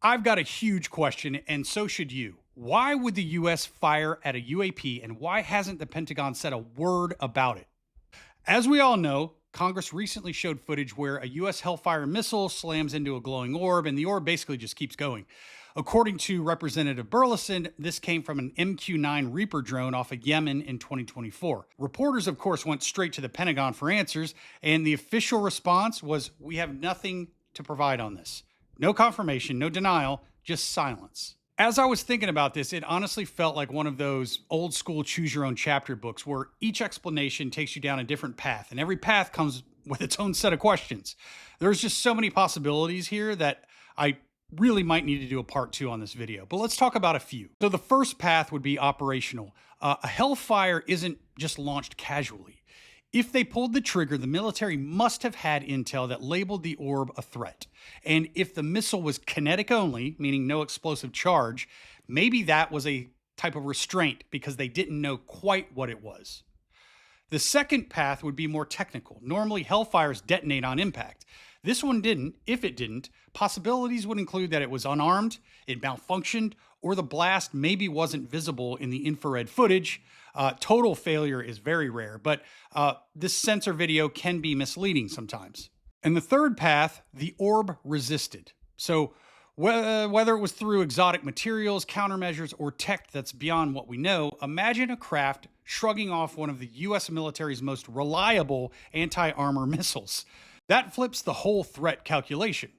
I've got a huge question, and so should you. Why would the US fire at a UAP, and why hasn't the Pentagon said a word about it? As we all know, Congress recently showed footage where a US Hellfire missile slams into a glowing orb, and the orb basically just keeps going. According to Representative Burlison, this came from an MQ-9 Reaper drone off of Yemen in 2024. Reporters, of course, went straight to the Pentagon for answers, and the official response was, "We have nothing to provide on this." No confirmation, no denial, just silence. As I was thinking about this, it honestly felt like one of those old school choose your own chapter books where each explanation takes you down a different path, and every path comes with its own set of questions. There's just so many possibilities here that I really might need to do a part 2 on this video, but let's talk about a few. So the first path would be operational. A Hellfire isn't just launched casually. If they pulled the trigger, the military must have had intel that labeled the orb a threat. And if the missile was kinetic only, meaning no explosive charge, maybe that was a type of restraint because they didn't know quite what it was. The second path would be more technical. Normally, Hellfires detonate on impact. This one didn't. If it didn't, possibilities would include that it was unarmed, it malfunctioned, or the blast maybe wasn't visible in the infrared footage. Total failure is very rare, but this sensor video can be misleading sometimes. And the third path, the orb resisted. So whether it was through exotic materials, countermeasures, or tech that's beyond what we know, imagine a craft shrugging off one of the US military's most reliable anti-armor missiles. That flips the whole threat calculation.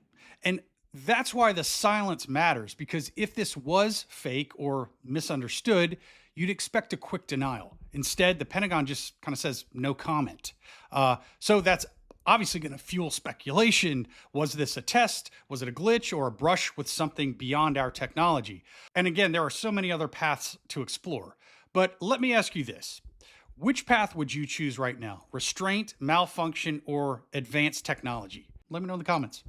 And that's why the silence matters, because if this was fake or misunderstood, you'd expect a quick denial. Instead, the Pentagon just kind of says no comment. So that's obviously going to fuel speculation. Was this a test? Was it a glitch or a brush with something beyond our technology? And again, there are so many other paths to explore. But let me ask you this. Which path would you choose right now? Restraint, malfunction, or advanced technology? Let me know in the comments.